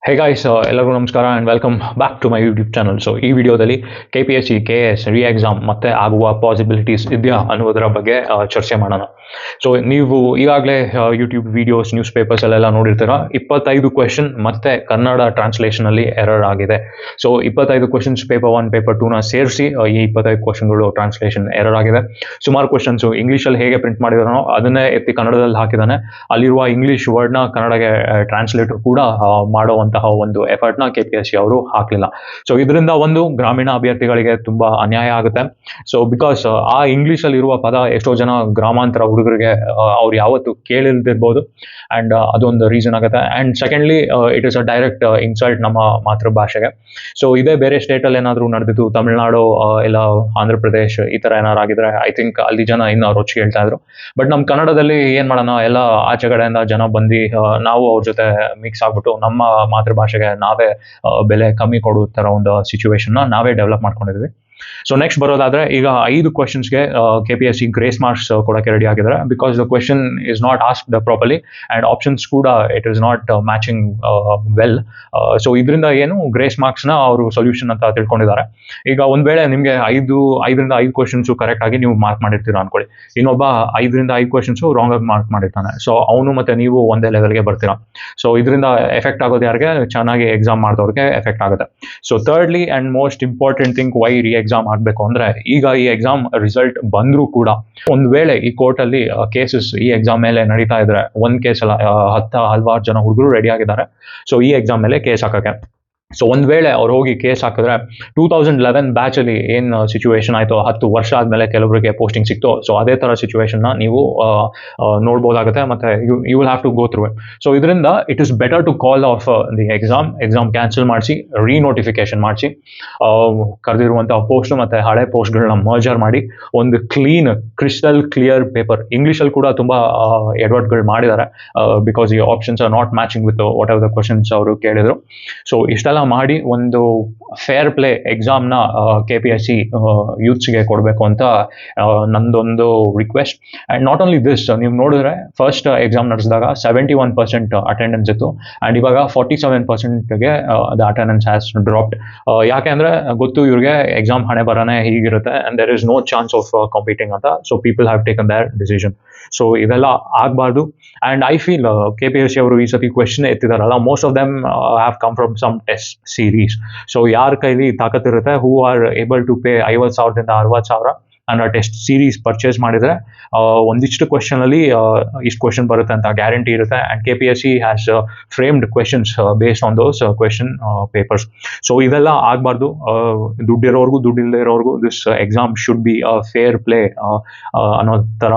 ಹೇ guys, ಎಲ್ಲರಿಗೂ ನಮಸ್ಕಾರ and welcome back to my YouTube channel. So ಈ ವಿಡಿಯೋದಲ್ಲಿ KPSC, KS ರೀ ಎಕ್ಸಾಮ್ ಮತ್ತೆ ಆಗುವ ಪಾಸಿಬಿಲಿಟೀಸ್ ಇದೆಯಾ ಅನ್ನೋದರ ಬಗ್ಗೆ ಚರ್ಚೆ ಮಾಡೋಣ. ಸೊ ನೀವು ಈಗಾಗಲೇ ಯೂಟ್ಯೂಬ್ ವಿಡಿಯೋಸ್, ನ್ಯೂಸ್ ಪೇಪರ್ಸಲ್ಲೆಲ್ಲ ನೋಡಿರ್ತೀರ, 25 ಕ್ವೆಶನ್ ಮತ್ತೆ ಕನ್ನಡ ಟ್ರಾನ್ಸ್ಲೇಷನಲ್ಲಿ ಎರರ್ ಆಗಿದೆ. ಸೊ 25 ಕ್ವೆಶನ್ಸ್ ಪೇಪರ್ 1, ಪೇಪರ್ 2ನ ಸೇರಿಸಿ ಈ 25 ಕ್ವೆಶನ್ಗಳು ಟ್ರಾನ್ಸ್ಲೇಷನ್ ಎರರ್ ಆಗಿದೆ. ಸುಮಾರು ಕ್ವೆಶನ್ಸು ಇಂಗ್ಲೀಷಲ್ಲಿ ಹೇಗೆ ಪ್ರಿಂಟ್ ಮಾಡಿದಾನೋ ಅದನ್ನೇ ಎತ್ತಿ ಕನ್ನಡದಲ್ಲಿ ಹಾಕಿದ್ದಾನೆ. ಅಲ್ಲಿರುವ ಇಂಗ್ಲೀಷ್ ವರ್ಡ್ನ ಕನ್ನಡಗೆ ಟ್ರಾನ್ಸ್ಲೇಟ್ ಕೂಡ ಮಾಡುವಂತಹ ಒಂದು ಎಫರ್ಟ್ನ KPSC ಅವರು ಹಾಕಲಿಲ್ಲ. ಸೊ ಇದರಿಂದ ಒಂದು ಗ್ರಾಮೀಣ ಅಭ್ಯರ್ಥಿಗಳಿಗೆ ತುಂಬಾ ಅನ್ಯಾಯ ಆಗುತ್ತೆ. ಸೊ ಬಿಕಾಸ್ ಆ ಇಂಗ್ಲೀಷಲ್ಲಿ ಇರುವ ಪದ ಎಷ್ಟೋ ಜನ ಗ್ರಾಮಾಂತರ ಹುಡುಗರಿಗೆ ಅವ್ರು ಯಾವತ್ತು ಕೇಳಿಲ್ದಿರ್ಬೋದು, ಆ್ಯಂಡ್ ಅದೊಂದು ರೀಸನ್ ಆಗುತ್ತೆ. And secondly, it is a direct insult ನಮ್ಮ ಮಾತೃಭಾಷೆಗೆ. ಸೊ ಇದೇ ಬೇರೆ ಸ್ಟೇಟಲ್ಲಿ ಏನಾದರೂ ನಡೆದಿದ್ದು, ತಮಿಳ್ನಾಡು ಇಲ್ಲ ಆಂಧ್ರ ಪ್ರದೇಶ್ ಈ ಥರ ಏನಾರು ಆಗಿದ್ರೆ ಐ ಥಿಂಕ್ ಅಲ್ಲಿ ಜನ ಇನ್ನೂ ರೊಚ್ಚಿ ಹೇಳ್ತಾ ಇದ್ರು. ಬಟ್ ನಮ್ಮ ಕನ್ನಡದಲ್ಲಿ ಏನು ಮಾಡೋಣ, ಎಲ್ಲ ಆಚೆ ಕಡೆಯಿಂದ ಜನ ಬಂದು ನಾವು ಅವ್ರ ಜೊತೆ ಮಿಕ್ಸ್ ಆಗ್ಬಿಟ್ಟು ನಮ್ಮ ಮಾತೃಭಾಷೆಗೆ ನಾವೇ ಬೆಲೆ ಕಮ್ಮಿ ಕೊಡೋ ಥರ ಒಂದು ಸಿಚುವೇಶನ್ನ ನಾವೇ ಡೆವಲಪ್ ಮಾಡ್ಕೊಂಡಿದ್ವಿ. ಸೊ ನೆಕ್ಸ್ಟ್ ಬರೋದಾದ್ರೆ, ಈಗ 5 ಕ್ವೆಶನ್ಸ್ಗೆ KPSC ಗ್ರೇಸ್ ಮಾರ್ಕ್ಸ್ ಕೊಡೋಕ್ಕೆ ರೆಡಿ ಆಗಿದ್ದಾರೆ. Because the question is not asked properly and options ಕೂಡ it is not matching well. So ಇದರಿಂದ ಏನು ಗ್ರೇಸ್ ಮಾರ್ಕ್ಸ್ನ ಅವರು ಸೊಲ್ಯೂಷನ್ ಅಂತ ತಿಳ್ಕೊಂಡಿದ್ದಾರೆ. ಈಗ ಒಂದು ವೇಳೆ ನಿಮಗೆ 5ರಿಂದ 5 ಕ್ವೆಶನ್ಸು ಕರೆಕ್ಟ್ ಆಗಿ ನೀವು ಮಾರ್ಕ್ ಮಾಡಿರ್ತೀರಾ ಅನ್ಕೊಳ್ಳಿ, ಇನ್ನೊಬ್ಬ 5ರಿಂದ 5 ಕ್ವೆಶನ್ಸು ರಾಂಗ್ ಆಗಿ ಮಾರ್ಕ್ ಮಾಡಿರ್ತಾನೆ. ಸೊ ಅವನು ಮತ್ತೆ ನೀವು ಒಂದೇ ಲೆವೆಲ್ಗೆ ಬರ್ತೀರಾ. ಸೊ ಇದರಿಂದ ಎಫೆಕ್ಟ್ ಆಗೋದು ಯಾರಿಗೆ? ಚೆನ್ನಾಗಿ ಎಕ್ಸಾಮ್ ಮಾಡಿದವ್ರಿಗೆ ಎಫೆಕ್ಟ್ ಆಗುತ್ತೆ. So thirdly and most important thing, why re-exam ಆಗಬೇಕು ಅಂದರೆ, ಈಗ ಈ ಎಕ್ಸಾಮ್ ರಿಸಲ್ಟ್ ಬಂದರೂ ಕೂಡ ಒಂದು ವೇಳೆ ಈ ಕೋರ್ಟಲ್ಲಿ ಕೇಸಸ್ ಈ ಎಕ್ಸಾಮ್ ಮೇಲೆ ನಡೀತಾ ಇದ್ರೆ, ಒಂದು ಕೇಸ್ ಅಲ್ಲ, ಹಲವಾರು ಜನ ಹುಡುಗರು ರೆಡಿ ಆಗಿದ್ದಾರೆ ಸೊ ಈ ಎಕ್ಸಾಮ್ ಮೇಲೆ ಕೇಸ್ ಹಾಕೋಕ್ಕೆ. ಸೊ ಒಂದು ವೇಳೆ ಅವ್ರು ಹೋಗಿ ಕೇಸ್ ಹಾಕಿದ್ರೆ 2011 ಬ್ಯಾಚಲ್ಲಿ ಏನು ಸಿಚುವೇಶನ್ ಆಯಿತು, 10 ವರ್ಷ ಆದಮೇಲೆ ಕೆಲವರಿಗೆ ಪೋಸ್ಟಿಂಗ್ ಸಿಕ್ತು, ಸೊ ಅದೇ ಥರ ಸಿಚುವೇಶನ್ನ ನೀವು ನೋಡ್ಬೋದಾಗುತ್ತೆ. ಮತ್ತು you will have to go through it. So ಇದರಿಂದ it is better to call off the exam cancel ಮಾಡಿಸಿ, ರೀನೋಟಿಫಿಕೇಶನ್ ಮಾಡಿಸಿ, ಕರೆದಿರುವಂಥ ಪೋಸ್ಟು ಮತ್ತು ಹಳೆ ಪೋಸ್ಟ್ಗಳನ್ನ ಮರ್ಜರ್ ಮಾಡಿ ಒಂದು ಕ್ರಿಸ್ಟಲ್ ಕ್ಲಿಯರ್ ಪೇಪರ್. ಇಂಗ್ಲೀಷಲ್ಲಿ ಕೂಡ ತುಂಬ ಎಡವಟ್ಗಳು ಮಾಡಿದ್ದಾರೆ, ಬಿಕಾಸ್ ಈ options are not matching with what ever the questions ಅವರು ಕೇಳಿದರು. ಸೊ ಇಷ್ಟೆಲ್ಲ ಮಾಡಿ ಒಂದು ಫೇರ್ ಪ್ಲೇ ಎಕ್ಸಾಮ್ನ KPSC ಯೂತ್ಸ್ಗೆ ಕೊಡಬೇಕು ಅಂತ ನಂದೊಂದು request. And not only this, ನೀವು ನೋಡಿದ್ರೆ ಫಸ್ಟ್ ಎಕ್ಸಾಮ್ ನಡೆಸಿದಾಗ 71% ಅಟೆಂಡೆನ್ಸ್ ಇತ್ತು, ಆ್ಯಂಡ್ ಇವಾಗ 47%ಗೆ ದ ಅಟೆಂಡೆನ್ಸ್ ಹ್ಯಾಸ್ ಡ್ರಾಪ್ಡ್. ಯಾಕೆ ಅಂದರೆ ಗೊತ್ತು ಇವ್ರಿಗೆ ಎಕ್ಸಾಮ್ ಹಣೆ ಬರನೇ ಹೀಗಿರುತ್ತೆ and there is no chance of competing ಅಂತ. So people have taken their decision. So ಇದೆಲ್ಲ ಆಗಬಾರ್ದು. ಆ್ಯಂಡ್ ಐ ಫೀಲ್ KPSC ಅವರು ಈ ಸತಿ ಕ್ವೆಶನ್ ಎತ್ತಿದಾರಲ್ಲ, most of them have come from some test series. So ಯಾರ ಕೈಲಿ ತಾಕತ್ತಿರುತ್ತೆ, who are able to pay 50,000ದಿಂದ 60,000 ಅನ್ನೋ ಟೆಸ್ಟ್ ಸೀರೀಸ್ ಪರ್ಚೇಸ್ ಮಾಡಿದರೆ ಒಂದಿಷ್ಟು ಕ್ವೆಶನಲ್ಲಿ ಇಷ್ಟು ಕ್ವೆಶನ್ ಬರುತ್ತೆ ಅಂತ ಗ್ಯಾರಂಟಿ ಇರುತ್ತೆ. And KPSC has framed questions based on those question papers. So ಇದೆಲ್ಲ ಆಗಬಾರ್ದು. ದುಡ್ಡಿರೋರ್ಗೂ ದುಡ್ಡಿಲ್ಲದೆ ಇರೋರ್ಗೂ this exam should be a fair play ಅನ್ನೋ ಥರ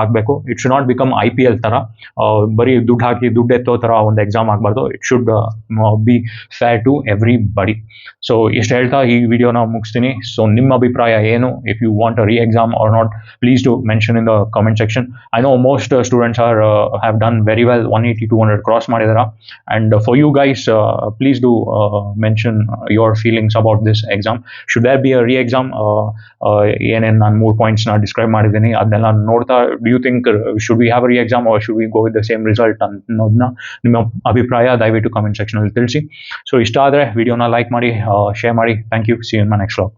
ಆಗಬೇಕು. It should not become IPL ಥರ, ಬರೀ ದುಡ್ಡು ಹಾಕಿ ದುಡ್ಡು ಎತ್ತೋ ಥರ ಒಂದು ಎಕ್ಸಾಮ್ ಆಗಬಾರ್ದು. It should be fair to everybody. So ಇಷ್ಟು ಹೇಳ್ತಾ ಈ ವಿಡಿಯೋನ ಮುಗಿಸ್ತೀನಿ. ಸೊ ನಿಮ್ಮ ಅಭಿಪ್ರಾಯ ಏನು? If you want a re-exam or not, please do mention in the comment section. I know most students have done very well, 180 200 cross ಮಾಡಿದಾರ. And for you guys, please do mention your feelings about this exam. Should there be a re-exam? ಏನೇನು ನಾನು 3 ಪಾಯಿಂಟ್ಸ್ನ describe ಮಾಡಿದ್ದೀನಿ ಅದನ್ನೆಲ್ಲ ನೋಡ್ತಾ, do you think should we have a re-exam or should we go with the same result ಅನ್ನೋದನ್ನ ನಿಮ್ಮ ಅಭಿಪ್ರಾಯ ದಯವಿಟ್ಟು comment ಸೆಕ್ಷನಲ್ಲಿ ತಿಳಿಸಿ. ಸೊ ಇಷ್ಟ ಆದರೆ ವಿಡಿಯೋನ ಲೈಕ್ ಮಾಡಿ, ಶೇರ್ ಮಾಡಿ. Thank you. See you in my next vlog.